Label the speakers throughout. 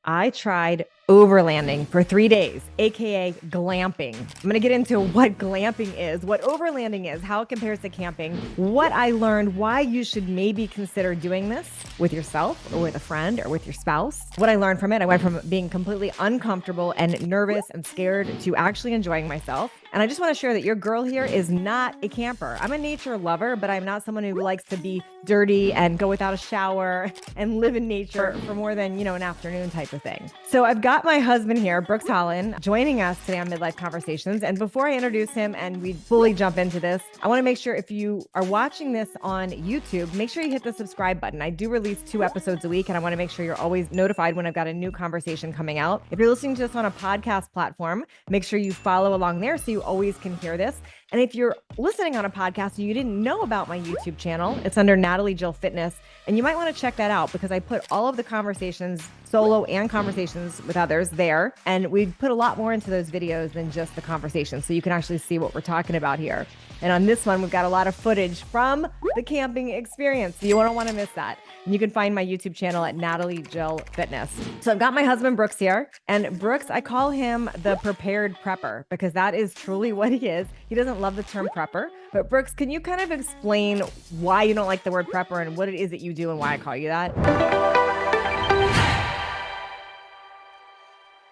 Speaker 1: I tried overlanding for 3 days, aka glamping. I'm going to get into what glamping is, what overlanding is, how it compares to camping, what I learned, why you should maybe consider doing this with yourself or with a friend or with your spouse. What I learned from it, I went from being completely uncomfortable and nervous and scared to actually enjoying myself. And I just want to share that your girl here is not a camper. I'm a nature lover, but I'm not someone who likes to be dirty and go without a shower and live in nature for more than, an afternoon type of thing. So I've got my husband here, Brooks Holland, joining us today on Midlife Conversations. And before I introduce him and we fully jump into this, I want to make sure if you are watching this on YouTube, make sure you hit the subscribe button. I do release 2 episodes a week, and I want to make sure you're always notified when I've got a new conversation coming out. If you're listening to this on a podcast platform, make sure you follow along there so you always can hear this. And if you're listening on a podcast and you didn't know about my YouTube channel, it's under Natalie Jill Fitness. And you might want to check that out because I put all of the conversations, solo and conversations with others there. And we put a lot more into those videos than just the conversation. So you can actually see what we're talking about here. And on this one, we've got a lot of footage from the camping experience. So you don't want to miss that. And you can find my YouTube channel at Natalie Jill Fitness. So I've got my husband, Brooks, here. And Brooks, I call him the prepared prepper because that is truly what he is. He doesn't love the term prepper. But Brooks, can you kind of explain why you don't like the word prepper and what it is that you do and why I call you that?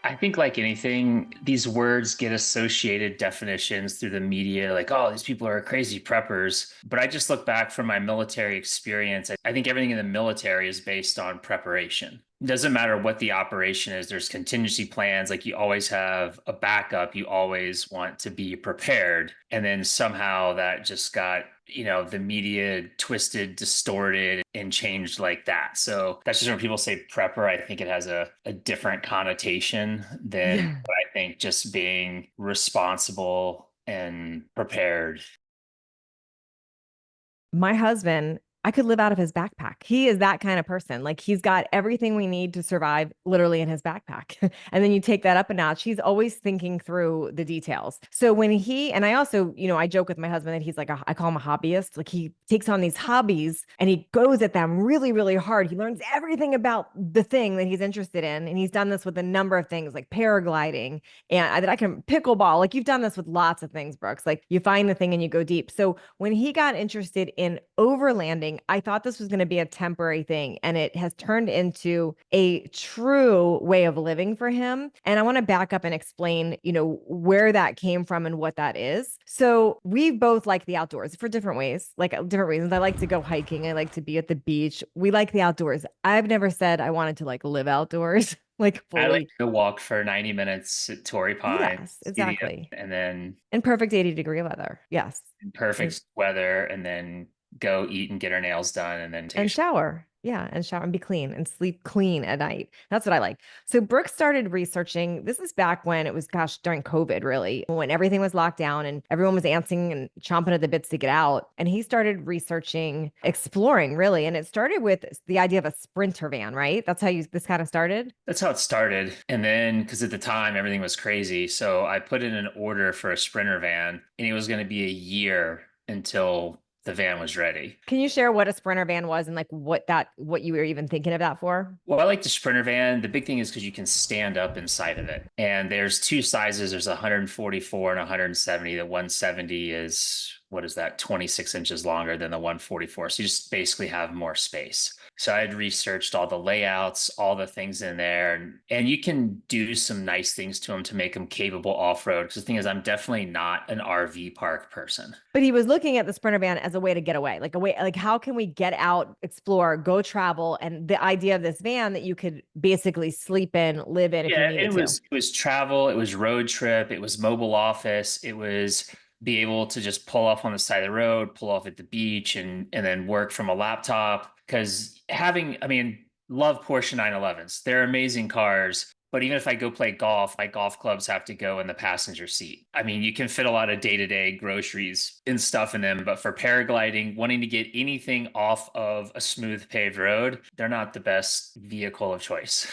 Speaker 2: I think like anything, these words get associated definitions through the media, like, oh, these people are crazy preppers. But I just look back from my military experience. I think everything in the military is based on preparation. It doesn't matter what the operation is, there's contingency plans. Like you always have a backup. You always want to be prepared. And then somehow that just got, the media twisted, distorted, and changed like that. So that's just when people say prepper, I think it has a different connotation than what I think just being responsible and prepared.
Speaker 1: My husband, I could live out of his backpack. He is that kind of person. Like he's got everything we need to survive literally in his backpack. And then you take that up a notch. He's always thinking through the details. So and I also, I joke with my husband that he's like, I call him a hobbyist. Like he takes on these hobbies and he goes at them really, really hard. He learns everything about the thing that he's interested in. And he's done this with a number of things like paragliding and that I can pickleball. Like you've done this with lots of things, Brooks. Like you find the thing and you go deep. So when he got interested in overlanding, I thought this was going to be a temporary thing, and it has turned into a true way of living for him. And I want to back up and explain, where that came from and what that is. So we both like the outdoors for different ways, like different reasons. I like to go hiking. I like to be at the beach. We like the outdoors. I've never said I wanted to like live outdoors. Like fully.
Speaker 2: I like to walk for 90 minutes at Torrey Pines,
Speaker 1: Yes, exactly.
Speaker 2: and then
Speaker 1: in perfect 80-degree weather. Yes.
Speaker 2: in perfect weather, and then go eat and get our nails done, and then take
Speaker 1: and shower. Yeah, and shower and be clean and sleep clean at night. That's what I like. So Brooke started researching. This is back when it was, during COVID, really, when everything was locked down and everyone was antsing and chomping at the bits to get out. And he started researching, exploring, really. And it started with the idea of a sprinter van, right? That's how this kind of started.
Speaker 2: That's how it started. And then, because at the time everything was crazy, so I put in an order for a sprinter van, and it was going to be a year until the van was ready.
Speaker 1: Can you share what a sprinter van was and like what you were even thinking of that for?
Speaker 2: Well, I like the sprinter van. The big thing is because you can stand up inside of it. And there's 2 sizes. There's 144 and 170. The 170 is, what is that, 26 inches longer than the 144. So you just basically have more space. So I had researched all the layouts, all the things in there, and you can do some nice things to them to make them capable off-road. Because the thing is, I'm definitely not an RV park person.
Speaker 1: But he was looking at the sprinter van as a way to get away, like a way, like how can we get out, explore, go travel, and the idea of this van that you could basically sleep in, live in if you needed to.
Speaker 2: It was travel, it was road trip, it was mobile office, it was be able to just pull off on the side of the road, pull off at the beach, and then work from a laptop. Because love Porsche 911s. They're amazing cars. But even if I go play golf, my golf clubs have to go in the passenger seat. You can fit a lot of day-to-day groceries and stuff in them. But for paragliding, wanting to get anything off of a smooth paved road, they're not the best vehicle of choice.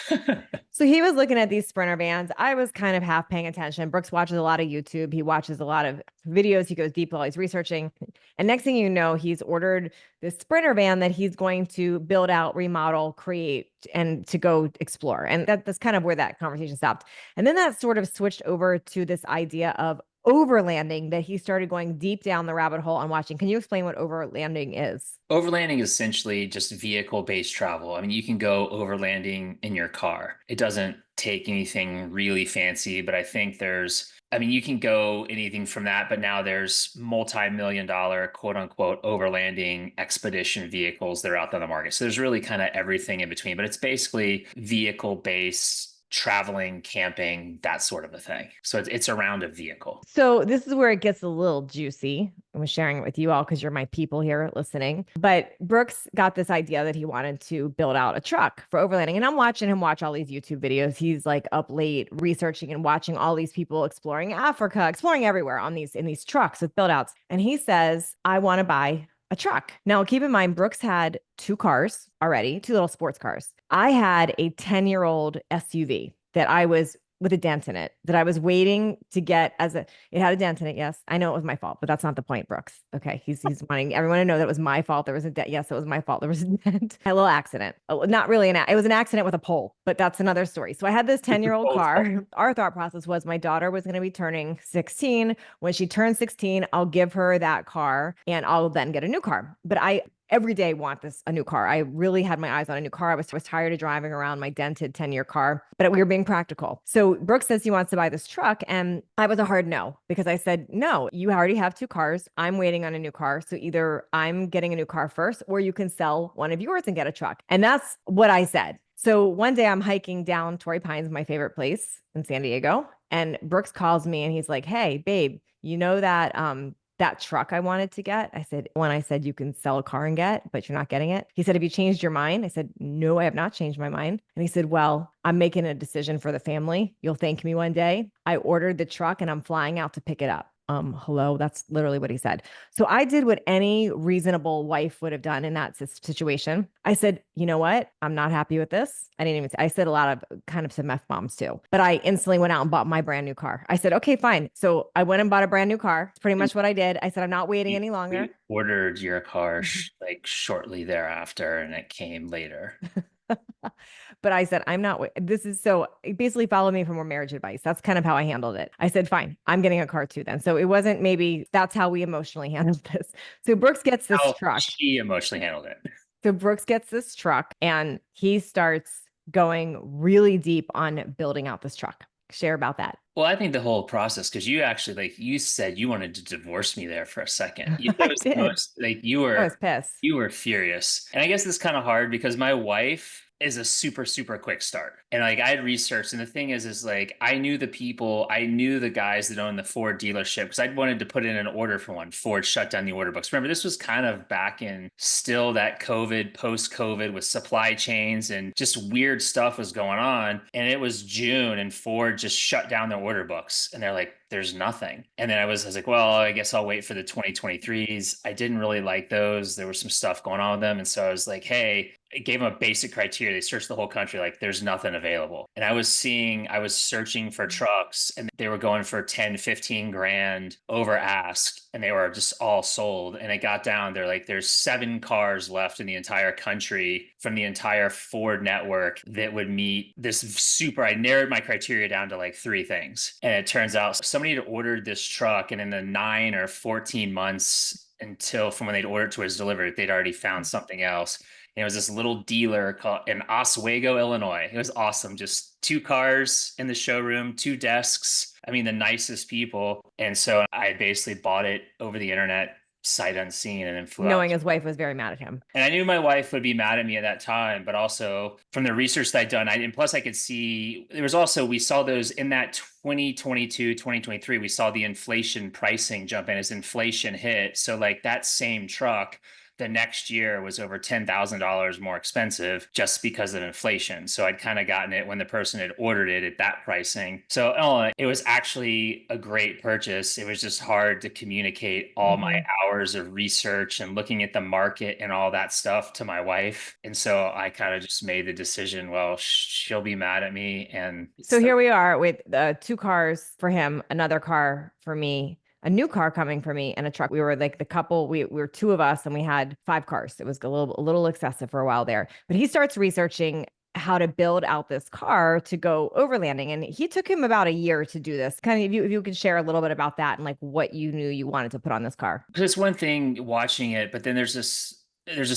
Speaker 1: So he was looking at these sprinter vans. I was kind of half paying attention. Brooks watches a lot of YouTube. He watches a lot of videos. He goes deep while he's researching. And next thing you know, he's ordered this Sprinter van that he's going to build out, remodel, create, and to go explore. And that's kind of where that conversation stopped. And then that sort of switched over to this idea of overlanding that he started going deep down the rabbit hole on watching. Can you explain what overlanding is?
Speaker 2: Overlanding is essentially just vehicle-based travel. I mean, you can go overlanding in your car. It doesn't take anything really fancy, but I think you can go anything from that, but now there's multi-million dollar quote unquote overlanding expedition vehicles that are out there on the market. So there's really kind of everything in between, but it's basically vehicle-based traveling, camping, that sort of a thing. So it's around a vehicle.
Speaker 1: So this is where it gets a little juicy. I'm sharing it with you all because you're my people here listening. But Brooks got this idea that he wanted to build out a truck for overlanding. And I'm watching him watch all these YouTube videos. He's like up late researching and watching all these people exploring Africa, exploring everywhere on in these trucks with build outs. And he says, I want to buy a truck. Now, keep in mind, Brooks had two cars already, two little sports cars. I had a 10-year-old SUV that I was with a dent in it that I was waiting to get it had a dent in it. Yes, I know it was my fault, but that's not the point, Brooks. Okay. He's wanting everyone to know that it was my fault. There was a dent. Yes, it was my fault. There was a dent. A little accident. Oh, not really it was an accident with a pole, but that's another story. So I had this 10-year-old car. Our thought process was my daughter was going to be turning 16. When she turns 16, I'll give her that car and I'll then get a new car. But I every day want a new car. I really had my eyes on a new car. I was tired of driving around my dented 10-year car, but we were being practical. So Brooks says he wants to buy this truck. And I was a hard no, because I said, no, you already have two cars. I'm waiting on a new car. So either I'm getting a new car first, or you can sell one of yours and get a truck. And that's what I said. So one day I'm hiking down Torrey Pines, my favorite place in San Diego. And Brooks calls me and he's like, hey, babe, you know that truck I wanted to get? I said, when I said you can sell a car and get, but you're not getting it. He said, have you changed your mind? I said, no, I have not changed my mind. And he said, well, I'm making a decision for the family. You'll thank me one day. I ordered the truck and I'm flying out to pick it up. Hello. That's literally what he said. So I did what any reasonable wife would have done in that situation. I said, you know what? I'm not happy with this. I didn't even say, I said a lot of kind of some F bombs too, but I instantly went out and bought my brand new car. I said, okay, fine. So I went and bought a brand new car. It's pretty much what I did. I said, I'm not waiting any longer.
Speaker 2: We ordered your car like shortly thereafter and it came later.
Speaker 1: But I said, I'm not, this is so basically follow me for more marriage advice. That's kind of how I handled it. I said, fine, I'm getting a car too then. So it wasn't maybe that's how we emotionally handled this. So Brooks gets this truck.
Speaker 2: She emotionally handled it.
Speaker 1: So Brooks gets this truck and he starts going really deep on building out this truck. Share about that.
Speaker 2: Well, I think the whole process, because you actually, like you said, you wanted to divorce me there for a second.
Speaker 1: I did.
Speaker 2: I
Speaker 1: was pissed.
Speaker 2: You were furious. And I guess it's kind of hard because my wife is a super, super quick start. And like I had researched, and the thing is like I knew the guys that own the Ford dealership because I'd wanted to put in an order for one. Ford shut down the order books. Remember, this was kind of back in still that post-COVID with supply chains and just weird stuff was going on. And it was June and Ford just shut down their order books. And they're like, there's nothing. And then I was like, well, I guess I'll wait for the 2023s. I didn't really like those. There was some stuff going on with them. And so I was like, hey, I gave them a basic criteria. They searched the whole country, like there's nothing available. And I was searching for trucks and they were going for 10, 15 grand over ask. And they were just all sold. And it got down, they're like, there's 7 cars left in the entire country from the entire Ford network that would meet this I narrowed my criteria down to like 3 things. And it turns out somebody had ordered this truck and in the 9 or 14 months until from when they'd ordered to was delivered, they'd already found something else. And it was this little dealer called in Oswego, Illinois. It was awesome. Just 2 cars in the showroom, 2 desks. I mean, the nicest people. And so I basically bought it over the internet, sight unseen, and then flew out.
Speaker 1: Knowing his wife was very mad at him.
Speaker 2: And I knew my wife would be mad at me at that time, but also from the research that I'd done, and plus I could see, we saw those in that 2022, 2023, we saw the inflation pricing jump in as inflation hit. So like that same truck, the next year was over $10,000 more expensive just because of inflation. So I'd kind of gotten it when the person had ordered it at that pricing. So it was actually a great purchase. It was just hard to communicate all my hours of research and looking at the market and all that stuff to my wife. And so I kind of just made the decision, well, she'll be mad at me. And
Speaker 1: so here we are with 2 cars for him, another car for me. a new car coming for me and a truck. We were like the couple, we were two of us and we had 5 cars. It was a little excessive for a while there. But he starts researching how to build out this car to go overlanding. And he took him about a year to do this. Kind of, if you could share a little bit about that and like what you knew you wanted to put on this car.
Speaker 2: Because it's one thing watching it, but then there's this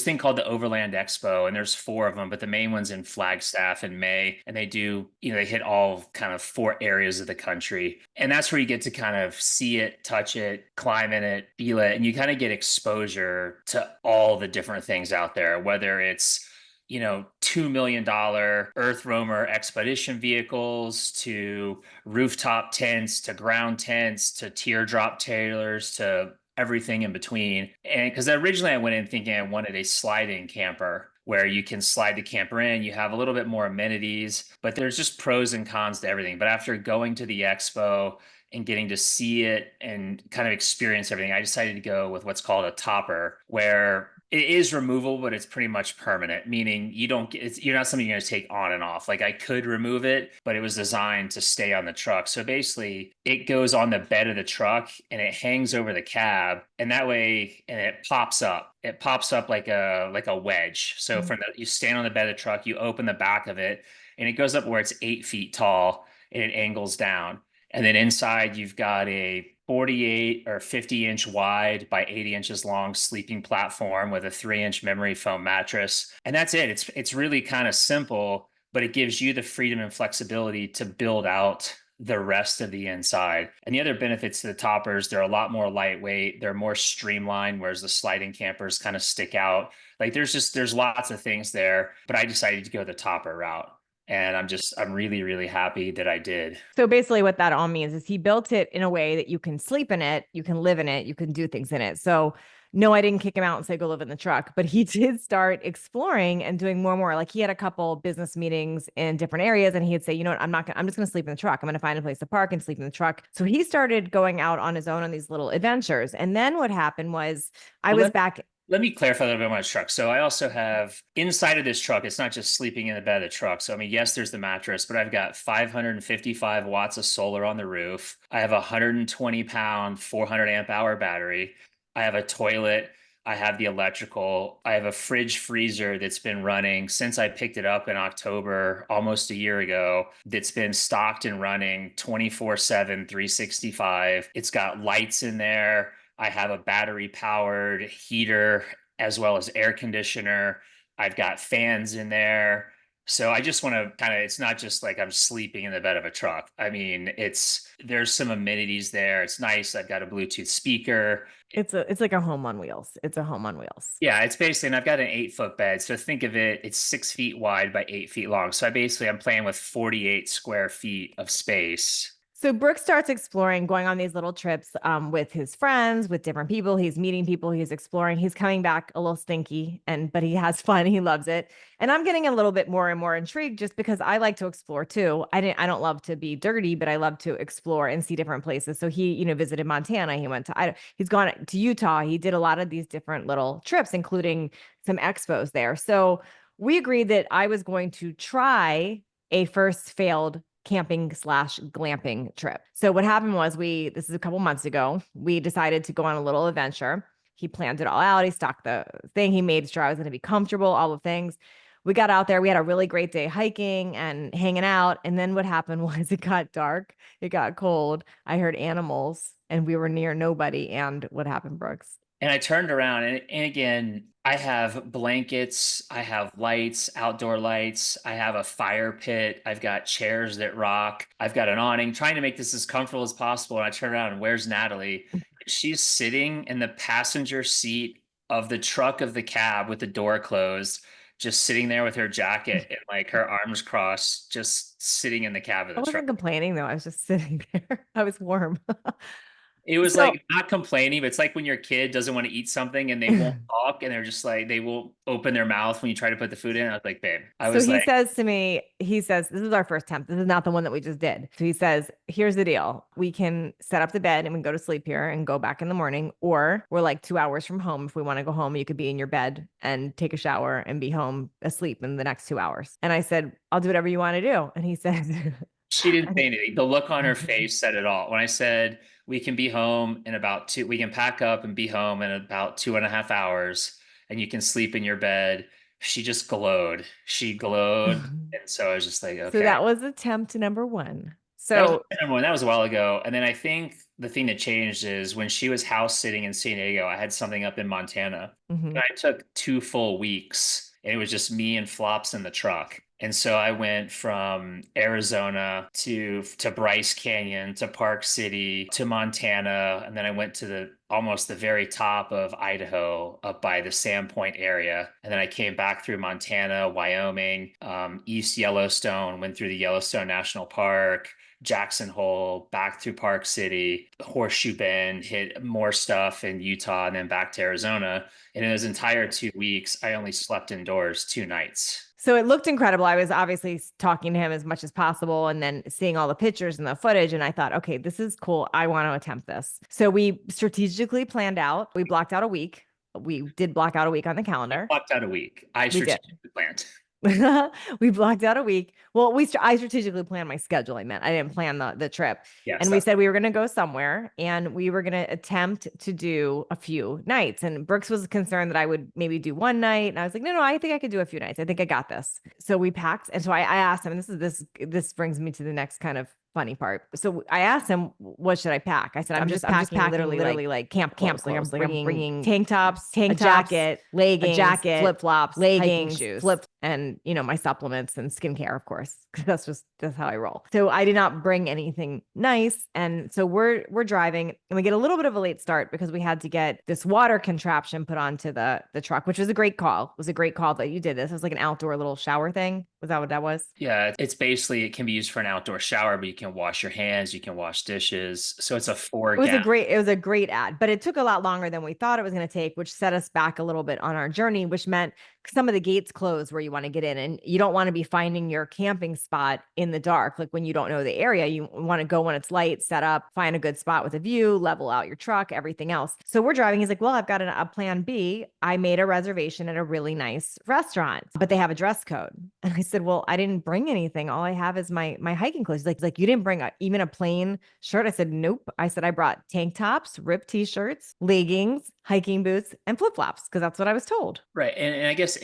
Speaker 2: thing called the Overland Expo, and there's four of them, but the main one's in Flagstaff in May, and they do, they hit all kind of four areas of the country, and that's where you get to kind of see it, touch it, climb in it, feel it, and you kind of get exposure to all the different things out there, whether it's $2 million Earth Roamer expedition vehicles to rooftop tents to ground tents to teardrop trailers to everything in between. And because originally I went in thinking I wanted a slide-in camper where you can slide the camper in, you have a little bit more amenities, but there's just pros and cons to everything. But after going to the expo and getting to see it and kind of experience everything, I decided to go with what's called a topper, where it is removable, but it's pretty much permanent, meaning you're not something you're going to take on and off. Like I could remove it, but it was designed to stay on the truck. So basically it goes on the bed of the truck and it hangs over the cab, and that way, and it pops up. It pops up like a wedge. So you stand on the bed of the truck, you open the back of it, and it goes up where it's 8 feet tall and it angles down. And then inside you've got a 48 or 50-inch wide by 80 inches long sleeping platform with a 3-inch memory foam mattress. And that's it. It's really kind of simple, but it gives you the freedom and flexibility to build out the rest of the inside. And the other benefits to the toppers, they're a lot more lightweight, they're more streamlined, whereas the sliding campers kind of stick out. Like there's lots of things there, but I decided to go the topper route. And I'm really, really happy that I did.
Speaker 1: So basically, what that all means is he built it in a way that you can sleep in it, you can live in it, you can do things in it. So, no, I didn't kick him out and say, go live in the truck, but he did start exploring and doing more and more. Like he had a couple business meetings in different areas, and he'd say, you know what, I'm just going to sleep in the truck. I'm going to find a place to park and sleep in the truck. So he started going out on his own on these little adventures. And then what happened was I was back.
Speaker 2: Let me clarify a little bit on my truck. So I also have inside of this truck, it's not just sleeping in the bed of the truck. So I mean, yes, there's the mattress, but I've got 555 watts of solar on the roof. I have a 120-pound, 400 amp hour battery. I have a toilet. I have the electrical. I have a fridge freezer that's been running since I picked it up in October, almost a year ago, that's been stocked and running 24/7, 365. It's got lights in there. I have a battery powered heater as well as air conditioner. I've got fans in there. So I just want to it's not just like I'm sleeping in the bed of a truck. I mean, there's some amenities there. It's nice. I've got a Bluetooth speaker.
Speaker 1: It's like a home on wheels. It's a home on wheels.
Speaker 2: Yeah, it's basically, and I've got an 8-foot bed. So think of it, it's 6 feet wide by 8 feet long. So I'm playing with 48 square feet of space.
Speaker 1: So Brooke starts exploring, going on these little trips with his friends, with different people. He's meeting people, he's exploring. He's coming back a little stinky, but he has fun. He loves it. And I'm getting a little bit more and more intrigued just because I like to explore too. I don't love to be dirty, but I love to explore and see different places. So he, visited Montana. He's gone to Utah. He did a lot of these different little trips, including some expos there. So we agreed that I was going to try a first failed camping/glamping trip. So what happened was this is a couple months ago, we decided to go on a little adventure. He planned it all out. He stocked the thing. He made sure I was going to be comfortable, all the things. We got out there. We had a really great day hiking and hanging out. And then what happened was it got dark. It got cold. I heard animals and we were near nobody. And what happened, Brooks?
Speaker 2: And I turned around and again, I have blankets, I have lights, outdoor lights, I have a fire pit, I've got chairs that rock, I've got an awning, trying to make this as comfortable as possible. And I turn around and where's Natalie? She's sitting in the passenger seat of the truck of the cab with the door closed, just sitting there with her jacket and like her arms crossed, just sitting in the cab of the
Speaker 1: I
Speaker 2: truck.
Speaker 1: wasn't complaining though. I was just sitting there. I was warm.
Speaker 2: It was
Speaker 1: So
Speaker 2: like not complaining, but it's like when your kid doesn't want to eat something and they won't talk and they're just like, they won't open their mouth when you try to put the food in. I was like, babe,
Speaker 1: So he says to me, this is our first attempt. This is not the one that we just did. So he says, here's the deal. We can set up the bed and we can go to sleep here and go back in the morning, or we're like 2 hours from home. If we want to go home, you could be in your bed and take a shower and be home asleep in the next 2 hours. And I said, I'll do whatever you want to do. And he said,
Speaker 2: She didn't say anything. The look on her face said it all. When I said we can be home in about we can pack up and be home in about 2.5 hours and you can sleep in your bed, she just glowed. She glowed. And so I was just like,
Speaker 1: So
Speaker 2: okay.
Speaker 1: that was attempt number one.
Speaker 2: That was
Speaker 1: So,
Speaker 2: number one. That was a while ago. And then I think the thing that changed is when she was house sitting in San Diego, I had something up in Montana.
Speaker 1: mhm.
Speaker 2: And I took 2 full weeks and it was just me and Flops in the truck. And so I went from Arizona to Bryce Canyon to Park City to Montana, and then I went to the almost the very top of Idaho up by the Sandpoint area, and then I came back through Montana, Wyoming, East Yellowstone, went through the Yellowstone National Park, Jackson Hole, back through Park City, Horseshoe Bend, hit more stuff in Utah, and then back to Arizona. And in those entire 2 weeks, I only slept indoors 2 nights.
Speaker 1: So it looked incredible. I was obviously talking to him as much as possible and then seeing all the pictures and the footage. And I thought, okay, this is cool. I want to attempt this. So we strategically planned out, we blocked out a week. We did block out a week on the
Speaker 2: I
Speaker 1: calendar.
Speaker 2: blocked out a week. I
Speaker 1: We did.
Speaker 2: strategically planned.
Speaker 1: We blocked out a week. Well, I strategically planned my schedule. I meant I didn't plan the trip.
Speaker 2: Yes,
Speaker 1: And we said we were going to go somewhere and we were going to attempt to do a few nights. And Brooks was concerned that I would maybe do one night. And I was like, no, I think I could do a few nights. I think I got this. So we packed. And so I asked him, and this brings me to the next kind of funny part. So I asked him, what should I pack? I said, I'm just packing literally like camp clothes. Like I'm bringing tank tops, a jacket, leggings, flip flops, leggings, shoes, and my supplements and skincare, of course, because that's how I roll. So I did not bring anything nice. And so we're driving and we get a little bit of a late start because we had to get this water contraption put onto the truck, which was a great call. It was a great call that you did this. It was like an outdoor little shower thing. Was that what that was?
Speaker 2: Yeah, it's basically it can be used for an outdoor shower, but you can wash your hands, you can wash dishes. So it's a four
Speaker 1: It was
Speaker 2: gallon.
Speaker 1: it was a great ad, but it took a lot longer than we thought it was going to take, which set us back a little bit on our journey, which meant some of the gates closed where you want to get in, and you don't want to be finding your camping spot in the dark. Like when you don't know the area, you want to go when it's light, set up, find a good spot with a view, level out your truck, everything else. So we're driving. He's like, well, I've got a plan B. I made a reservation at a really nice restaurant, but they have a dress code. And I said, well, I didn't bring anything. All I have is my hiking clothes. He's like you didn't bring even a plain shirt. I said, nope. I said, I brought tank tops, ripped t-shirts, leggings, hiking boots, and flip-flops because that's what I was told.
Speaker 2: Right. And I guess,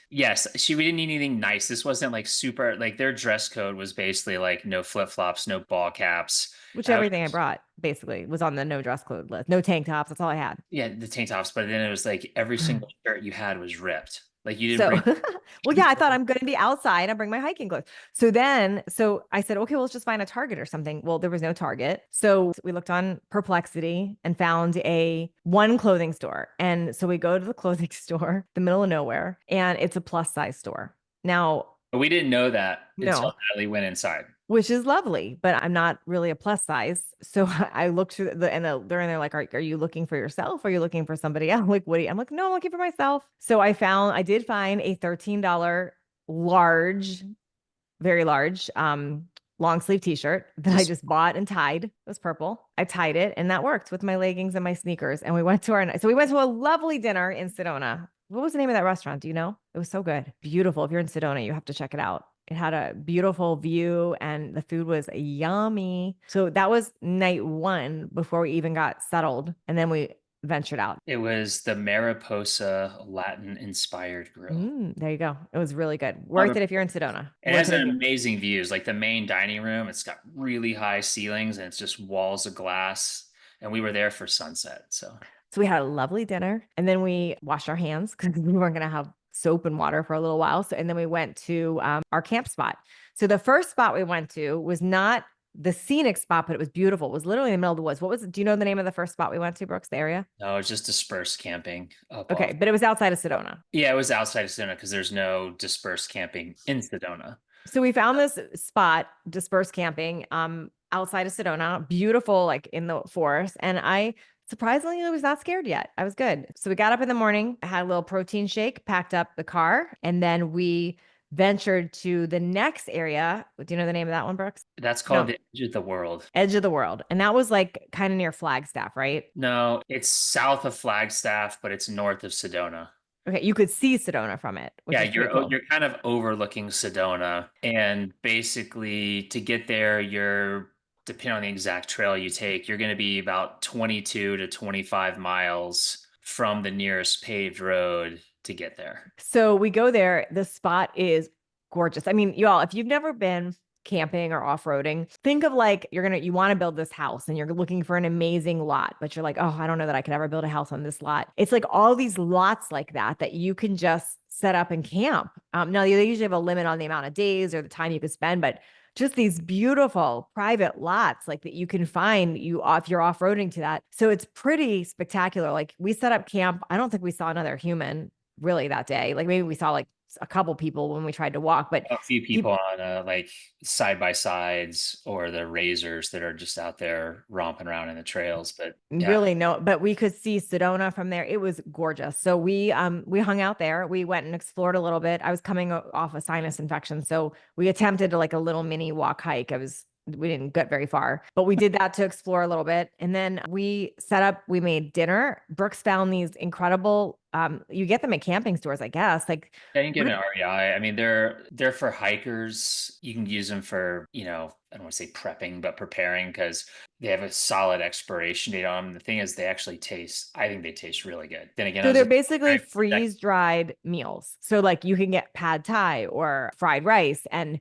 Speaker 2: yes, we didn't need anything nice. This wasn't like super, like their dress code was basically like no flip-flops, no ball caps.
Speaker 1: Which everything I brought basically was on the no dress code list. No tank tops. That's all I had.
Speaker 2: Yeah, the tank tops, but then it was like every single shirt you had was ripped. Like you didn't
Speaker 1: So,
Speaker 2: bring.
Speaker 1: well, yeah, I thought I'm going to be outside. I bring my hiking clothes. So I said, okay, well, let's just find a Target or something. Well, there was no Target. So we looked on Perplexity and found one clothing store. And so we go to the clothing store, the middle of nowhere, and it's a plus size store. Now,
Speaker 2: But we didn't know that until
Speaker 1: no,
Speaker 2: Natalie went inside.
Speaker 1: which is lovely, but I'm not really a plus size. So I looked through they're in there like, are you looking for yourself? Or are you looking for somebody else? Like, I'm like, no, I'm looking for myself. So I did find a $13 large, very large, long sleeve t-shirt that I just bought and tied. It was purple. I tied it and that worked with my leggings and my sneakers. And we went to a lovely dinner in Sedona. What was the name of that restaurant? Do you know? It was so good. Beautiful. If you're in Sedona, you have to check it out. It had a beautiful view and the food was yummy. So that was night one before we even got settled. And then we ventured out.
Speaker 2: It was the Mariposa Latin inspired grill.
Speaker 1: There you go. It was really good. Worth it if you're in Sedona.
Speaker 2: It has amazing views. Like the main dining room, it's got really high ceilings and it's just walls of glass. And we were there for sunset. So
Speaker 1: we had a lovely dinner and then we washed our hands because we weren't going to have soap and water for a little while. So, and then we went to our camp spot. So the first spot we went to was not the scenic spot, but it was beautiful. It was literally in the middle of the woods. What was it? Do you know the name of the first spot we went to, Brooks, the area?
Speaker 2: no, it's just dispersed camping.
Speaker 1: Okay. But it was outside of Sedona.
Speaker 2: Yeah, it was outside of Sedona because there's no dispersed camping in Sedona.
Speaker 1: So we found this spot, dispersed camping, outside of Sedona, beautiful, like in the forest. And I surprisingly was not scared yet. I was good. So we got up in the morning, had a little protein shake, packed up the car, and then we ventured to the next area. Do you know the name of that one, Brooks?
Speaker 2: That's called the Edge of the World.
Speaker 1: Edge of the World. And that was like kind of near Flagstaff, right?
Speaker 2: No, it's south of Flagstaff, but it's north of Sedona.
Speaker 1: Okay, you could see Sedona from it, which
Speaker 2: Yeah,
Speaker 1: is pretty cool.
Speaker 2: you're kind of overlooking Sedona, and basically to get there, you're depending on the exact trail you take, you're going to be about 22 to 25 miles from the nearest paved road to get there.
Speaker 1: So we go there. The spot is gorgeous. I mean, y'all, if you've never been camping or off-roading, think of like you want to build this house and you're looking for an amazing lot, but you're like, oh, I don't know that I could ever build a house on this lot. It's like all these lots like that you can just set up and camp. Now they usually have a limit on the amount of days or the time you could spend, but just these beautiful private lots like that you can find you if you're off-roading to that. So it's pretty spectacular. Like we set up camp. I don't think we saw another human really that day. Like maybe we saw like a couple people when we tried to walk, but
Speaker 2: A few people
Speaker 1: people
Speaker 2: on like side by sides or the razors that are just out there romping around in the trails. But yeah,
Speaker 1: really no, but we could see Sedona from there. It was gorgeous. So we hung out there. We went and explored a little bit. I was coming off a sinus infection, so we attempted like a little mini walk hike. We didn't get very far, but we did that to explore a little bit. And then we set up, we made dinner. Brooks found these incredible, you get them at camping stores, I guess. Like,
Speaker 2: yeah, you can get
Speaker 1: what
Speaker 2: an REI. I mean, they're for hikers. You can use them for, I don't want to say prepping, but preparing because they have a solid expiration date on them. The thing is, they actually taste. I think they taste really good. Then again, I
Speaker 1: So
Speaker 2: was
Speaker 1: they're
Speaker 2: a
Speaker 1: basically
Speaker 2: guy.
Speaker 1: freeze dried meals. So like you can get pad thai or fried rice and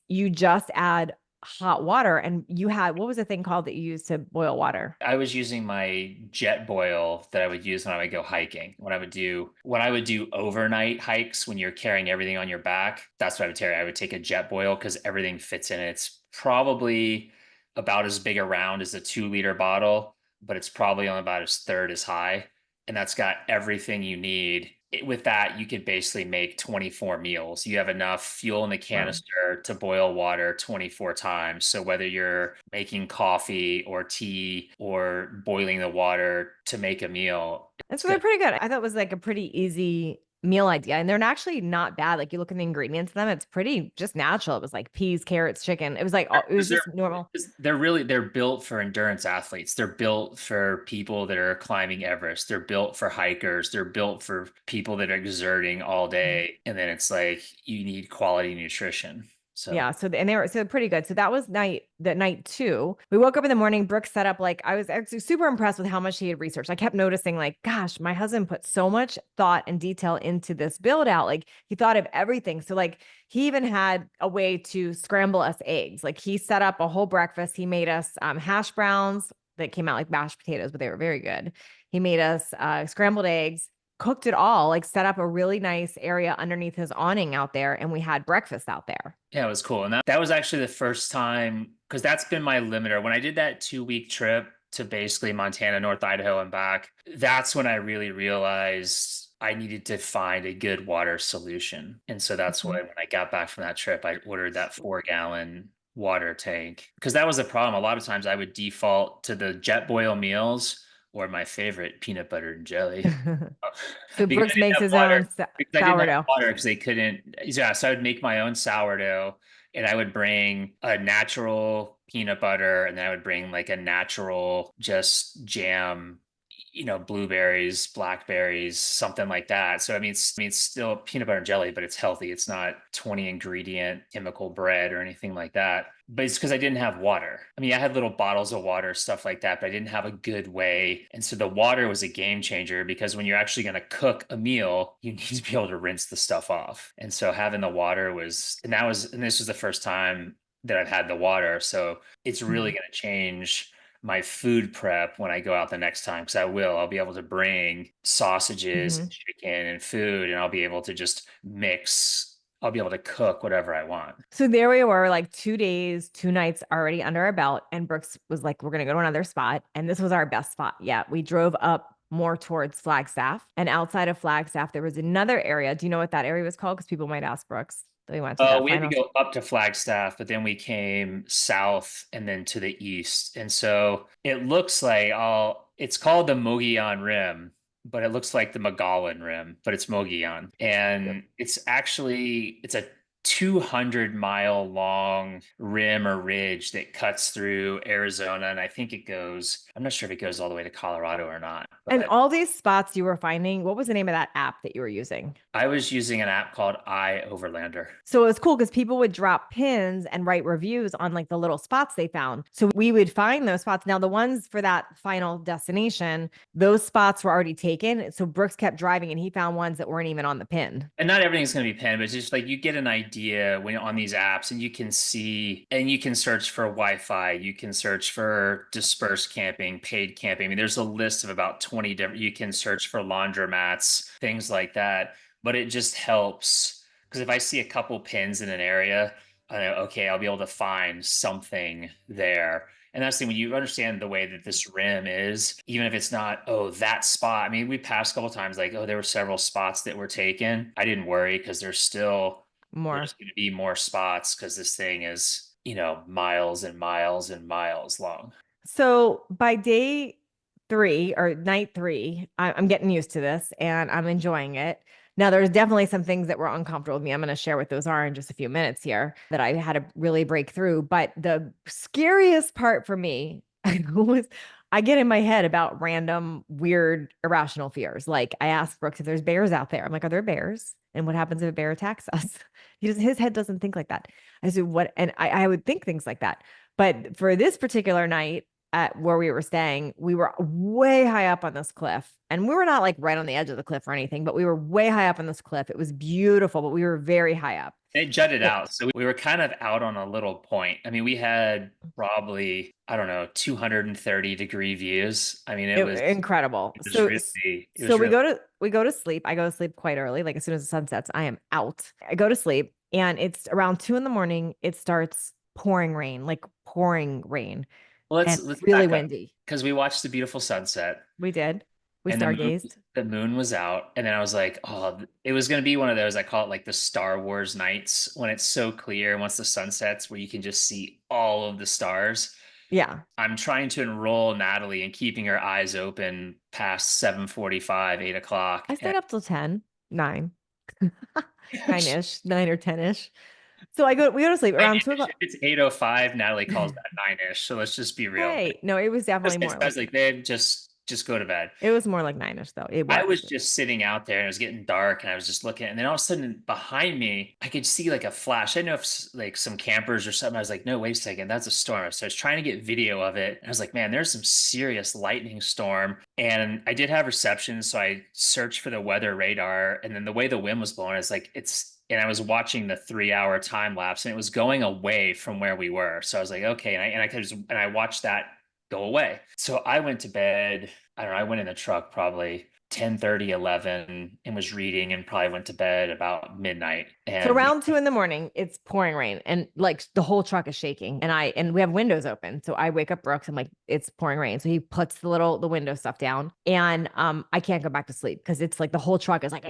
Speaker 1: you just add hot water and you had what was the thing called that you used to boil water?
Speaker 2: I was using my jet boil that I would use when I would go hiking. When I would do overnight hikes when you're carrying everything on your back, that's what I would carry. I would take a jet boil because everything fits in it. It's probably about as big around as a 2 liter bottle, but it's probably only about as third as high. And that's got everything you need. With that, you could basically make 24 meals. You have enough fuel in the
Speaker 1: Wow.
Speaker 2: canister to boil water 24 times. So whether you're making coffee or tea or boiling the water to make a meal,
Speaker 1: And
Speaker 2: it's
Speaker 1: so they're
Speaker 2: good.
Speaker 1: pretty good. I thought it was like a pretty easy meal idea. And they're actually not bad. Like you look at the ingredients of them, it's pretty just natural. It was like peas, carrots, chicken. It was like it was
Speaker 2: Because
Speaker 1: just normal.
Speaker 2: they're built for endurance athletes. They're built for people that are climbing Everest. They're built for hikers. They're built for people that are exerting all day. And then it's like you need quality nutrition. So
Speaker 1: Yeah. And they were pretty good. So that was night two. We woke up in the morning. Brooke set up like I was actually super impressed with how much he had researched. I kept noticing, like, gosh, my husband put so much thought and detail into this build out. Like he thought of everything. So like he even had a way to scramble us eggs. Like he set up a whole breakfast. He made us hash browns that came out like mashed potatoes, but they were very good. He made us scrambled eggs, cooked it all, like set up a really nice area underneath his awning out there, and we had breakfast out there.
Speaker 2: yeah, it was cool. And that was actually the first time because that's been my limiter. When I did that 2 week trip to basically Montana, North Idaho, and back, that's when I really realized I needed to find a good water solution. And so that's why
Speaker 1: Mhm.
Speaker 2: when I got back from that trip, I ordered that 4 gallon water tank because that was the problem. A lot of times I would default to the jet boil meals or my favorite peanut butter and jelly.
Speaker 1: So
Speaker 2: Because I
Speaker 1: Brooks
Speaker 2: didn't
Speaker 1: makes
Speaker 2: have
Speaker 1: his
Speaker 2: water.
Speaker 1: own
Speaker 2: Because I didn't have
Speaker 1: sourdough.
Speaker 2: water because they couldn't. Yeah, so I would make my own sourdough, and I would bring a natural peanut butter, and then I would bring like a natural just jam, blueberries, blackberries, something like that. So I mean, it's still peanut butter and jelly, but it's healthy. It's not 20 ingredient chemical bread or anything like that. But it's because I didn't have water. I mean, I had little bottles of water, stuff like that, but I didn't have a good way. And so the water was a game changer because when you're actually going to cook a meal, you need to be able to rinse the stuff off. And so having the water and this was the first time that I've had the water. So it's really
Speaker 1: Mhm.
Speaker 2: going to change my food prep when I go out the next time because I'll be able to bring sausages,
Speaker 1: Mhm.
Speaker 2: chicken, and food, and I'll be able to just mix. I'll be able to cook whatever I want.
Speaker 1: So there we were, like 2 days, 2 nights already under our belt. And Brooks was like, we're going to go to another spot. And this was our best spot yet. We drove up more towards Flagstaff. And outside of Flagstaff, there was another area. Do you know what that area was called? Because people might ask Brooks. So we went to that
Speaker 2: We had to
Speaker 1: final.
Speaker 2: go up to Flagstaff, but then we came south and then to the east. And so it looks like it's called the Mogollon Rim, but it looks like the Mogollon Rim, but it's Mogollon. And it's 200-mile long rim or ridge that cuts through Arizona. And I think it goes, I'm not sure if it goes all the way to Colorado or not,
Speaker 1: And
Speaker 2: but
Speaker 1: all these spots you were finding, what was the name of that app that you were using?
Speaker 2: I was using an app called Overlander.
Speaker 1: So it was cool because people would drop pins and write reviews on like the little spots they found. So we would find those spots. Now, the ones for that final destination, those spots were already taken. So Brooks kept driving and he found ones that weren't even on the pin.
Speaker 2: And not everything's going to be pinned, but it's just like you get an idea when on these apps and you can see and you can search for Wi-Fi, you can search for dispersed camping, paid camping. I mean, there's a list of about 20 different, you can search for laundromats, things like that. But it just helps because if I see a couple pins in an area, I know, okay, I'll be able to find something there. And that's the thing, when you understand the way that this rim is, even if it's not, oh, that spot. I mean, we passed a couple times, like, oh, there were several spots that were taken. I didn't worry because
Speaker 1: More.
Speaker 2: there's going to be more spots because this thing is, miles and miles and miles long.
Speaker 1: So by day three or night three, I'm getting used to this and I'm enjoying it. Now, there's definitely some things that were uncomfortable with me. I'm going to share what those are in just a few minutes here that I had to really break through. But the scariest part for me was I get in my head about random, weird, irrational fears. Like I asked Brooks if there's bears out there. I'm like, are there bears? And what happens if a bear attacks us? His head doesn't think like that. I said, what? And I would think things like that. But for this particular night, at where we were staying, we were way high up on this cliff. And we were not like right on the edge of the cliff or anything, but we were way high up on this cliff. It was beautiful, but we were very high up.
Speaker 2: It jutted
Speaker 1: It,
Speaker 2: out. So we were kind of out on a little point. I mean, we had probably, I don't know, 230-degree views. I mean,
Speaker 1: incredible.
Speaker 2: it was really, it
Speaker 1: So
Speaker 2: was really,
Speaker 1: we go to sleep. I go to sleep quite early. Like as soon as the sun sets, I am out. I go to sleep and it's around 2 a.m. It starts pouring rain, like pouring rain
Speaker 2: well,
Speaker 1: and
Speaker 2: let's
Speaker 1: really
Speaker 2: back up
Speaker 1: windy.
Speaker 2: because we watched the beautiful sunset.
Speaker 1: We did. We
Speaker 2: And
Speaker 1: stargazed.
Speaker 2: the moon was out, and then I was like, oh, it was going to be one of those, I call it like the Star Wars nights when it's so clear once the sun sets where you can just see all of the stars.
Speaker 1: Yeah.
Speaker 2: I'm trying to enroll Natalie and keeping her eyes open past 7:45, 8 o'clock.
Speaker 1: I stayed up till 10, 9, 9-ish, 9 or 10-ish. So we go to sleep around 2 o'clock.
Speaker 2: If it's 8:05, Natalie calls that 9-ish. So let's just be real.
Speaker 1: Hey, no, it was definitely more
Speaker 2: I was
Speaker 1: like
Speaker 2: like, babe, just go to bed.
Speaker 1: it was more like 9-ish though. It
Speaker 2: I
Speaker 1: was.
Speaker 2: was just sitting out there and it was getting dark and I was just looking, and then all of a sudden behind me I could see like a flash. I didn't know if like some campers or something. I was like, no, wait a second, that's a storm. So I was trying to get video of it. I was like, man, there's some serious lightning storm. And I did have reception, so I searched for the weather radar, and then the way the wind was blowing, it's like and I was watching the 3-hour time lapse and it was going away from where we were. So I was like, okay, and I could just, and I watched that go away. So I went to bed. I don't know, I went in the truck probably 10:30, 11, and was reading, and probably went to bed about midnight.
Speaker 1: So
Speaker 2: And
Speaker 1: around 2 a.m, it's pouring rain and like the whole truck is shaking. And we have windows open. So I wake up Brooks. I'm like, it's pouring rain. So he puts the window stuff down. And I can't go back to sleep because it's like the whole truck is like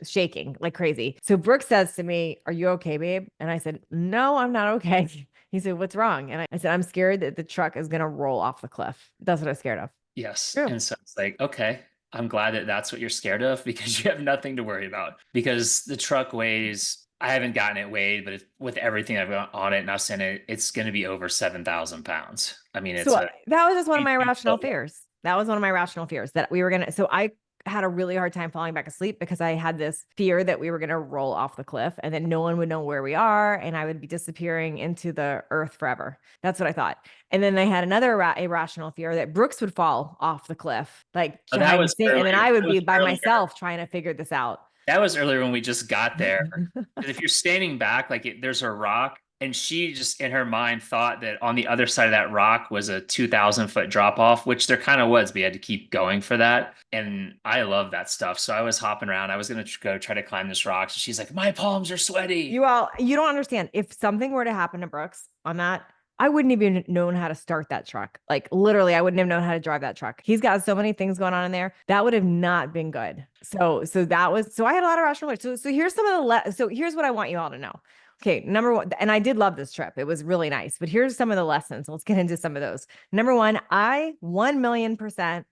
Speaker 1: shaking like crazy. So Brooks says to me, are you okay, babe? And I said, no, I'm not okay. He said, what's wrong? And I said, I'm scared that the truck is gonna roll off the cliff. That's what I'm scared of.
Speaker 2: yes,
Speaker 1: True.
Speaker 2: and so it's like, okay, I'm glad that that's what you're scared of because you have nothing to worry about. Because the truck weighs, I haven't gotten it weighed, but with everything I've got on it, and I've seen it, it's going to be over 7,000 pounds. I mean, it's
Speaker 1: So
Speaker 2: a
Speaker 1: that was just one of my irrational fears. That was one of my rational fears that we were going to. So I had a really hard time falling back asleep because I had this fear that we were going to roll off the cliff and then no one would know where we are and I would be disappearing into the earth forever. That's what I thought. And then I had another irrational fear that Brooks would fall off the cliff, like
Speaker 2: oh, that was
Speaker 1: and then
Speaker 2: earlier.
Speaker 1: I would
Speaker 2: That
Speaker 1: be
Speaker 2: was
Speaker 1: by
Speaker 2: earlier.
Speaker 1: myself trying to figure this out.
Speaker 2: That was earlier when we just got there. If you're standing back, like there's a rock, and she just in her mind thought that on the other side of that rock was a 2,000-foot drop off, which there kind of was. We had to keep going for that. And I love that stuff. So I was hopping around. I was going to go try to climb this rock. So she's like, my palms are sweaty.
Speaker 1: You don't understand. If something were to happen to Brooks on that, I wouldn't even known how to start that truck. Like literally, I wouldn't have known how to drive that truck. He's got so many things going on in there. That would have not been good. So I had a lot of rational fears. So here's some of so here's what I want you all to know. Okay, number one, and I did love this trip. It was really nice, but here's some of the lessons. Let's get into some of those. Number one, I 1,000,000%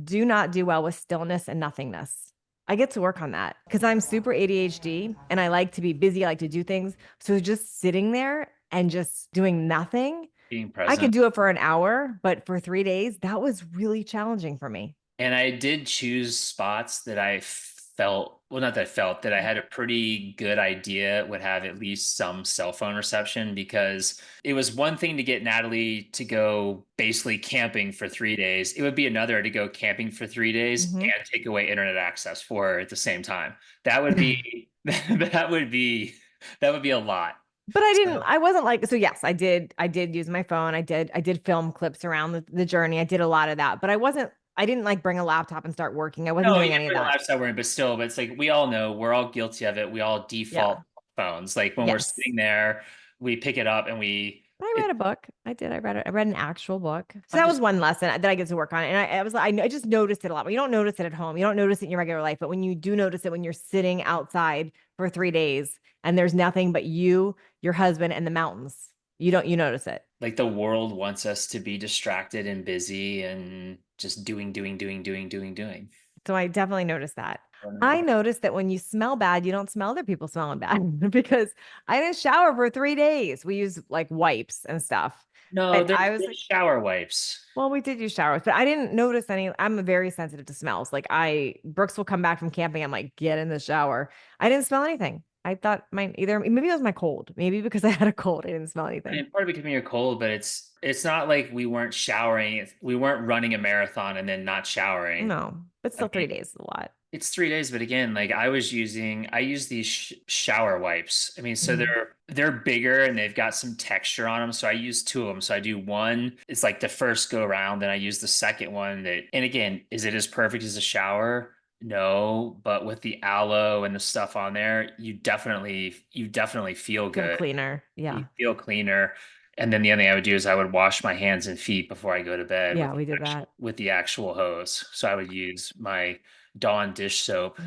Speaker 1: do not do well with stillness and nothingness. I get to work on that because I'm super ADHD and I like to be busy. I like to do things. So just sitting there and just doing nothing,
Speaker 2: Being
Speaker 1: I could
Speaker 2: present.
Speaker 1: do it for an hour, but for 3 days, that was really challenging for me.
Speaker 2: And I did choose spots that I felt, well, not that I felt, that I had a pretty good idea would have at least some cell phone reception, because it was one thing to get Natalie to go basically camping for 3 days. It would be another to go camping for 3 days
Speaker 1: Hmm.
Speaker 2: and take away internet access for her at the same time. That would be, that would be, that would be a lot.
Speaker 1: But
Speaker 2: So,
Speaker 1: I wasn't like, so yes, I did use my phone. I did film clips around the journey. I did a lot of that, but I didn't like bring a laptop and start working. I wasn't
Speaker 2: no, you
Speaker 1: doing
Speaker 2: didn't
Speaker 1: any of
Speaker 2: bring a
Speaker 1: that.
Speaker 2: lifestyle wearing, but still, but it's like we all know we're all guilty of it. We all
Speaker 1: Yeah.
Speaker 2: default phones. Like when we're
Speaker 1: Yes.
Speaker 2: sitting there, we pick it up and
Speaker 1: I read a book. I did. I read it. I read an actual book. So
Speaker 2: I'm
Speaker 1: that was
Speaker 2: just,
Speaker 1: one lesson that I get to work on. And I was like, I just noticed it a lot. Well, you don't notice it at home. You don't notice it in your regular life. But when you do notice it, when you're sitting outside for 3 days and there's nothing but you, your husband, and the mountains, you notice it.
Speaker 2: like the world wants us to be distracted and busy and just doing.
Speaker 1: So I definitely noticed that. I
Speaker 2: Or-
Speaker 1: noticed that when you smell bad, you don't smell other people smelling bad because I didn't shower for 3 days. We use like wipes and stuff.
Speaker 2: No,
Speaker 1: But I was
Speaker 2: there's
Speaker 1: like,
Speaker 2: shower wipes.
Speaker 1: well, we did use showers, but I didn't notice any. I'm very sensitive to smells. Brooks will come back from camping. I'm like, get in the shower. I didn't smell anything. I thought mine either, maybe it was my cold. Maybe because I had a cold, I didn't smell
Speaker 2: I
Speaker 1: anything.
Speaker 2: mean, part of it could be you're cold, but it's not like we weren't showering. We weren't running a marathon and then not showering.
Speaker 1: No, but
Speaker 2: I
Speaker 1: still
Speaker 2: mean,
Speaker 1: 3 days is a lot.
Speaker 2: it's 3 days, but again, like I use these shower wipes. I mean, so
Speaker 1: Mhm.
Speaker 2: they're bigger and they've got some texture on them. So I use two of them. So I do one, it's like the first go round, then I use the second one that, and again, is it as perfect as a shower? No, but with the aloe and the stuff on there, you definitely feel
Speaker 1: Feel
Speaker 2: good.
Speaker 1: cleaner.
Speaker 2: You
Speaker 1: Yeah.
Speaker 2: feel cleaner. And then the other thing I would do is I would wash my hands and feet before I go to bed
Speaker 1: Yeah, we did that.
Speaker 2: with the actual hose. So I would use my Dawn dish soap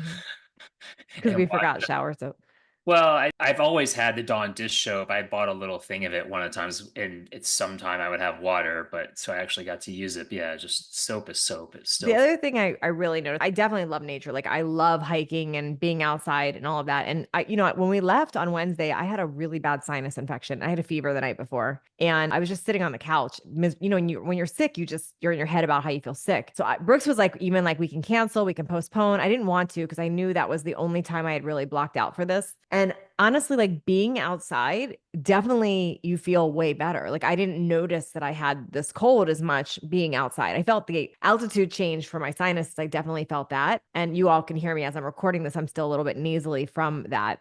Speaker 1: Because
Speaker 2: and
Speaker 1: we
Speaker 2: wash.
Speaker 1: forgot shower soap.
Speaker 2: Well, I've always had the Dawn dish soap. I bought a little thing of it one of the times, and it's sometime I would have water, but so I actually got to use it. But yeah, just soap is soap. It's
Speaker 1: The
Speaker 2: still.
Speaker 1: other thing I really noticed, I definitely love nature. Like I love hiking and being outside and all of that. And when we left on Wednesday, I had a really bad sinus infection. I had a fever the night before, and I was just sitting on the couch. When you're sick, you're in your head about how you feel sick. So Brooks was like, even like we can cancel, we can postpone. I didn't want to because I knew that was the only time I had really blocked out for this. And honestly, like being outside, definitely you feel way better. Like I didn't notice that I had this cold as much being outside. I felt the altitude change for my sinuses. I definitely felt that. And you all can hear me as I'm recording this. I'm still a little bit nasally from that.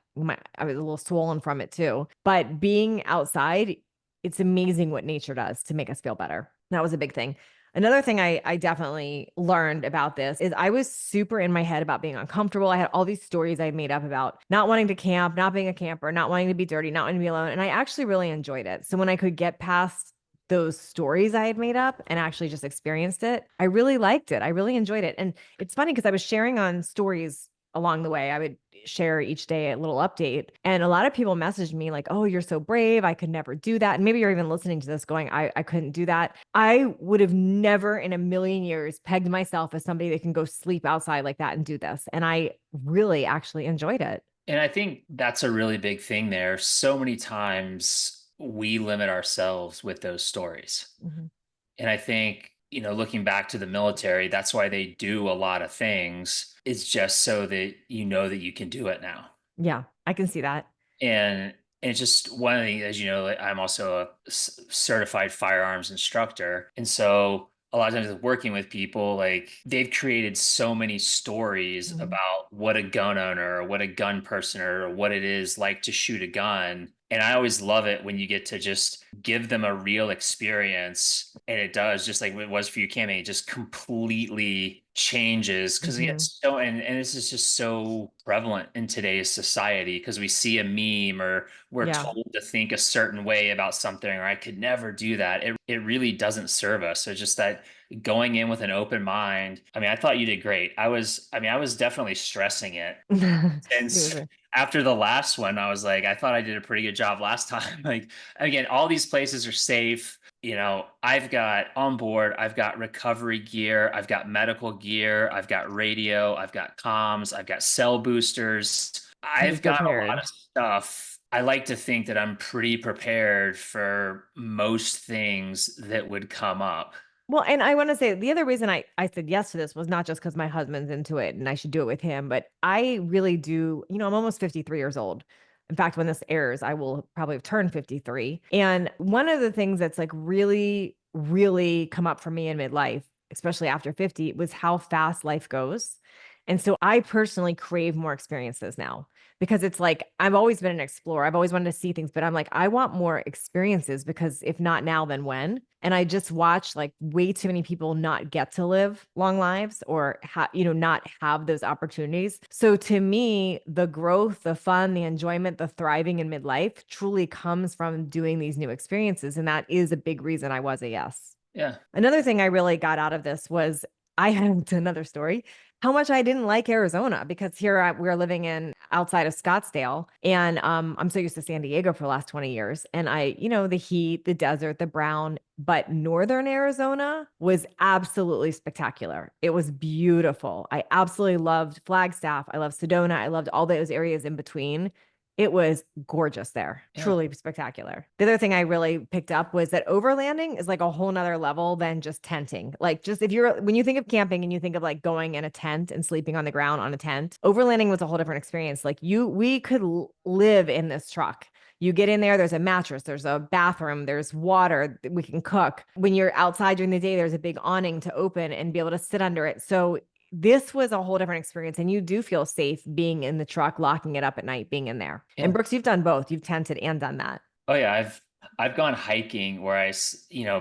Speaker 1: I was a little swollen from it too. But being outside, it's amazing what nature does to make us feel better. That was a big thing. Another thing I definitely learned about this is I was super in my head about being uncomfortable. I had all these stories I had made up about not wanting to camp, not being a camper, not wanting to be dirty, not wanting to be alone. And I actually really enjoyed it. So when I could get past those stories I had made up and actually just experienced it, I really liked it. I really enjoyed it. And it's funny because I was sharing on stories along the way. I would share each day a little update. And a lot of people messaged me like, oh, you're so brave. I could never do that. And maybe you're even listening to this going, I couldn't do that. I would have never in a million years pegged myself as somebody that can go sleep outside like that and do this. And I really actually enjoyed it.
Speaker 2: And I think that's a really big thing there. So many times we limit ourselves with those stories.
Speaker 1: Mhm.
Speaker 2: And I think, looking back to the military, that's why they do a lot of things. It's just so that you know that you can do it now.
Speaker 1: Yeah, I can see that.
Speaker 2: And it's just one of the, as you know, like, I'm also a certified firearms instructor. And so a lot of times with working with people, like they've created so many stories
Speaker 1: Mhm.
Speaker 2: about what a gun owner or what a gun person or what it is like to shoot a gun. And I always love it when you get to just give them a real experience. And it does, just like it was for you, Cammy, it just completely changes because
Speaker 1: Mhm.
Speaker 2: it's so, and this is just so prevalent in today's society because we see a meme or we're
Speaker 1: Yeah.
Speaker 2: told to think a certain way about something, or I could never do that. It really doesn't serve us. So just that going in with an open mind. I mean, I thought you did great. I was definitely stressing it
Speaker 1: It
Speaker 2: since
Speaker 1: was.
Speaker 2: after the last one, I was like, I thought I did a pretty good job last time. Like, again, all these places are safe. I've got on board, I've got recovery gear, I've got medical gear, I've got radio, I've got comms, I've got cell boosters.
Speaker 1: He's
Speaker 2: I've got a lot
Speaker 1: prepared.
Speaker 2: of stuff. I like to think that I'm pretty prepared for most things that would come up.
Speaker 1: Well, and I want to say the other reason I said yes to this was not just because my husband's into it and I should do it with him, but I really do, I'm almost 53 years old. In fact, when this airs, I will probably have turned 53. And one of the things that's like really, really come up for me in midlife, especially after 50, was how fast life goes. And so I personally crave more experiences now because it's like I've always been an explorer. I've always wanted to see things, but I'm like, I want more experiences because if not now, then when? And I just watch like way too many people not get to live long lives or not have those opportunities. So to me, the growth, the fun, the enjoyment, the thriving in midlife truly comes from doing these new experiences. And that is a big reason I was a yes.
Speaker 2: Yeah.
Speaker 1: Another thing I really got out of this was I had another story how much I didn't like Arizona because we're living in outside of Scottsdale and I'm so used to San Diego for the last 20 years and the heat, the desert, the brown, but northern Arizona was absolutely spectacular. It was beautiful. I absolutely loved Flagstaff. I loved Sedona. I loved all those areas in between. It was gorgeous there,
Speaker 2: Yeah.
Speaker 1: truly spectacular. The other thing I really picked up was that overlanding is like a whole nother level than just tenting. Like, just when you think of camping and you think of like going in a tent and sleeping on the ground on a tent, overlanding was a whole different experience. Like, we could live in this truck. You get in there, there's a mattress, there's a bathroom, there's water, we can cook. When you're outside during the day, there's a big awning to open and be able to sit under it. So this was a whole different experience. And you do feel safe being in the truck, locking it up at night, being in there. And
Speaker 2: Yeah.
Speaker 1: Brooks, you've done both. You've tented and done that.
Speaker 2: Oh yeah, I've gone hiking where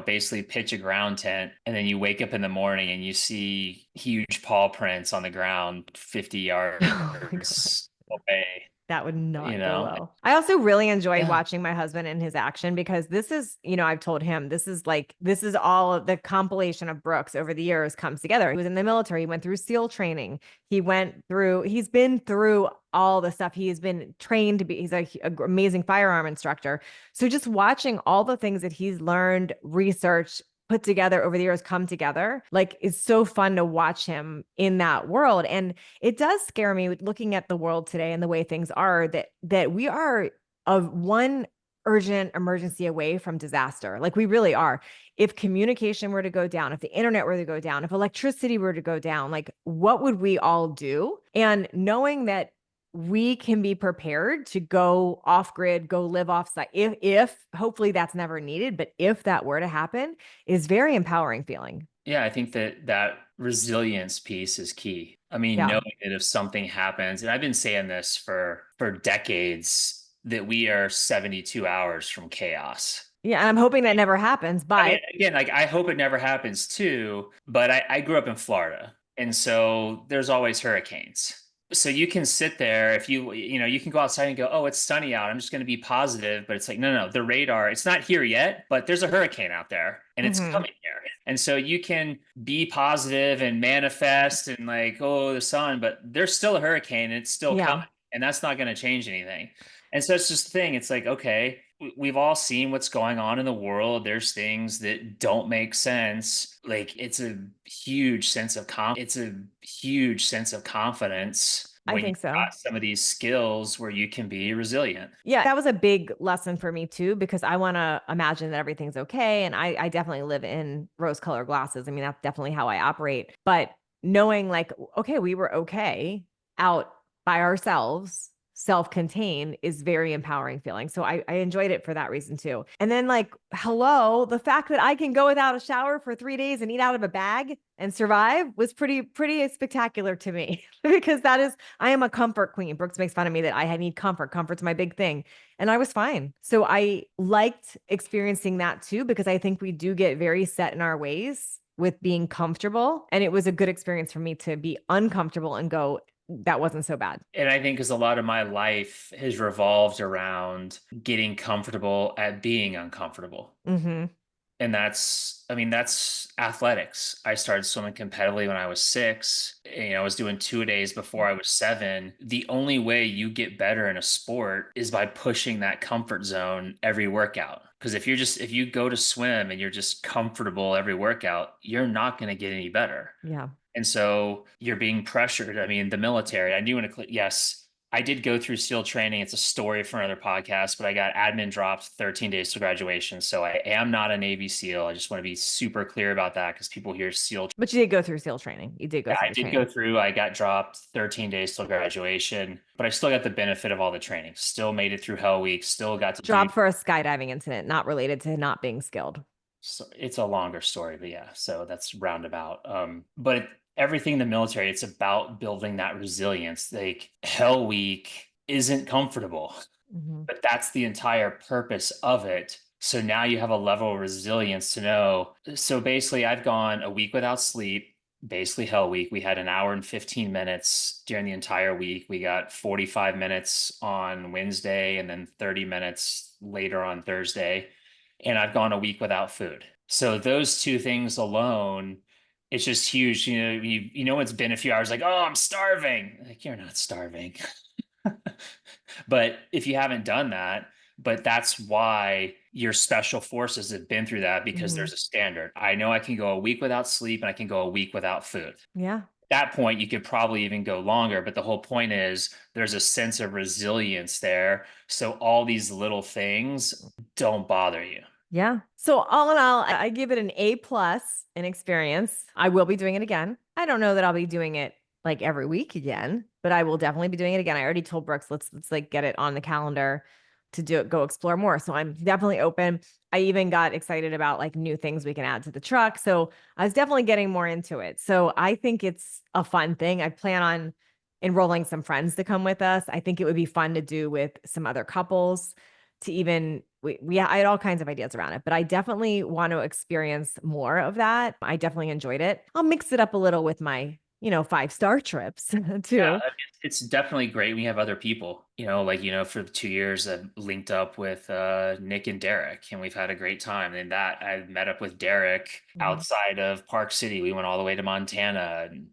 Speaker 2: basically pitch a ground tent and then you wake up in the morning and you see huge paw prints on the ground 50
Speaker 1: Oh my God.
Speaker 2: yards away,
Speaker 1: That would
Speaker 2: you
Speaker 1: not go
Speaker 2: know.
Speaker 1: well. I also really enjoy
Speaker 2: Yeah.
Speaker 1: watching my husband in his action because this is, I've told him this is all of the compilation of Brooks over the years comes together. He was in the military, he went through SEAL training. He's been through all the stuff. He's been trained to be, he's a amazing firearm instructor. So just watching all the things that he's learned, researched, put together over the years come together, like it's so fun to watch him in that world. And it does scare me with looking at the world today and the way things are that we are of one urgent emergency away from disaster. Like we really are. If communication were to go down, if the internet were to go down, if electricity were to go down, like what would we all do? And knowing that we can be prepared to go off grid, go live off site if hopefully that's never needed, but if that were to happen is very empowering feeling.
Speaker 2: Yeah, I think that resilience piece is key. I mean,
Speaker 1: Yeah.
Speaker 2: knowing that if something happens, and I've been saying this for decades, that we are 72 hours from chaos.
Speaker 1: Yeah. And I'm hoping that never happens,
Speaker 2: I mean,
Speaker 1: but
Speaker 2: again, like I hope it never happens too, but I grew up in Florida, and so there's always hurricanes. So you can sit there if you can go outside and go, oh, it's sunny out. I'm just going to be positive, but it's like, no, no, the radar, it's not here yet, but there's a hurricane out there and it's
Speaker 1: mhm,
Speaker 2: coming here. And so you can be positive and manifest and like, oh, the sun, but there's still a hurricane and it's still
Speaker 1: yeah,
Speaker 2: coming, and that's not going to change anything. And so it's just the thing. It's like, okay, we've all seen what's going on in the world. There's things that don't make sense. Like it's a huge sense of confidence
Speaker 1: I
Speaker 2: when you
Speaker 1: think so.
Speaker 2: got some of these skills where you can be resilient.
Speaker 1: Yeah, that was a big lesson for me too, because I want to imagine that everything's okay. And I definitely live in rose colored glasses. I mean, that's definitely how I operate. But knowing like, okay, we were okay out by ourselves, self-contained is very empowering feeling. So I enjoyed it for that reason too. And then like, hello, the fact that I can go without a shower for 3 days and eat out of a bag and survive was pretty spectacular to me because I am a comfort queen. Brooks makes fun of me that I need comfort. Comfort's my big thing. And I was fine. So I liked experiencing that too, because I think we do get very set in our ways with being comfortable. And it was a good experience for me to be uncomfortable and go, that wasn't so bad.
Speaker 2: And I think because a lot of my life has revolved around getting comfortable at being uncomfortable.
Speaker 1: Hmm.
Speaker 2: And that's athletics. I started swimming competitively when I was 6. I was doing 2 days before I was 7. The only way you get better in a sport is by pushing that comfort zone every workout. Because if you go to swim and you're just comfortable every workout, you're not going to get any better.
Speaker 1: Yeah.
Speaker 2: And so you're being pressured. I mean, the military, I do want to, yes, I did go through SEAL training. It's a story for another podcast, but I got admin dropped 13 days to graduation. So I am not a Navy SEAL. I just want to be super clear about that because people hear SEAL.
Speaker 1: But you did go through SEAL training. You did go
Speaker 2: Yeah,
Speaker 1: through
Speaker 2: I
Speaker 1: the
Speaker 2: did go
Speaker 1: training.
Speaker 2: through, I got dropped 13 days till graduation, but I still got the benefit of all the training. Still made it through Hell Week, still got to do.
Speaker 1: Dropped for a skydiving incident, not related to not being skilled.
Speaker 2: So it's a longer story, but yeah, so that's roundabout. But everything in the military, it's about building that resilience. Like Hell Week isn't comfortable,
Speaker 1: Mm-hmm.
Speaker 2: but that's the entire purpose of it. So now you have a level of resilience to know. So basically, I've gone a week without sleep, basically Hell Week. We had an hour and 15 minutes during the entire week. We got 45 minutes on Wednesday and then 30 minutes later on Thursday. And I've gone a week without food. So those two things alone, it's just huge. It's been a few hours like, oh, I'm starving. Like, you're not starving. But if you haven't done that, but that's why your special forces have been through that because
Speaker 1: Mm-hmm.
Speaker 2: there's a standard. I know I can go a week without sleep and I can go a week without food.
Speaker 1: Yeah.
Speaker 2: At that point, you could probably even go longer, but the whole point is there's a sense of resilience there. So all these little things don't bother you.
Speaker 1: Yeah. So all in all, I give it an A plus in experience. I will be doing it again. I don't know that I'll be doing it like every week again, but I will definitely be doing it again. I already told Brooks, let's like get it on the calendar to do it, go explore more. So I'm definitely open. I even got excited about like new things we can add to the truck. So I was definitely getting more into it. So I think it's a fun thing. I plan on enrolling some friends to come with us. I think it would be fun to do with some other couples to even I had all kinds of ideas around it, but I definitely want to experience more of that. I definitely enjoyed it. I'll mix it up a little with my, 5-star trips
Speaker 2: Yeah,
Speaker 1: too.
Speaker 2: I mean, it's definitely great when you have other people, for 2 years I've linked up with Nick and Derek and we've had a great time. And that I met up with Derek
Speaker 1: Mhm.
Speaker 2: outside of Park City. We went all the way to Montana and,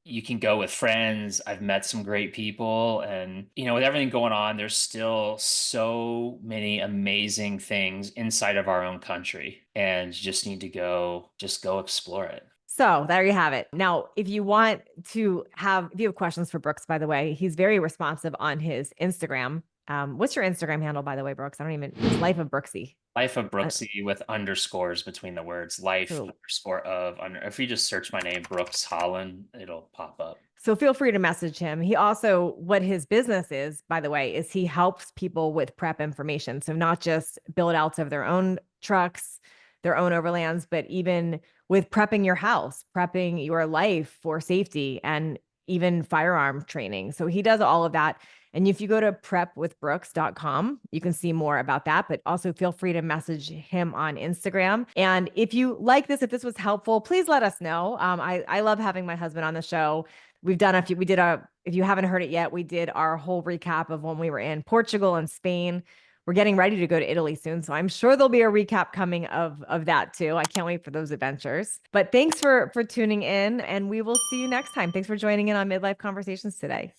Speaker 2: you can go with friends. I've met some great people and, with everything going on, there's still so many amazing things inside of our own country and just need to just go explore it.
Speaker 1: So there you have it. Now, if you have questions for Brooks, by the way, he's very responsive on his Instagram. What's your Instagram handle, by the way, Brooks? I don't even, it's Life of Brooksy.
Speaker 2: Life of
Speaker 1: Uh,
Speaker 2: Brooksy with underscores between the words. Life
Speaker 1: so
Speaker 2: underscore of under. If you just search my name, Brooks Holland, it'll pop up.
Speaker 1: So feel free to message him. He also, what his business is, by the way, is he helps people with prep information. So not just build outs of their own trucks, their own overlands, but even with prepping your house, prepping your life for safety and even firearm training. So he does all of that. And if you go to prepwithbrooks.com, you can see more about that, but also feel free to message him on Instagram. And if you like this, if this was helpful, please let us know. I love having my husband on the show. We've done if you haven't heard it yet, we did our whole recap of when we were in Portugal and Spain. We're getting ready to go to Italy soon. So I'm sure there'll be a recap coming of that too. I can't wait for those adventures. But thanks for tuning in and we will see you next time. Thanks for joining in on Midlife Conversations today.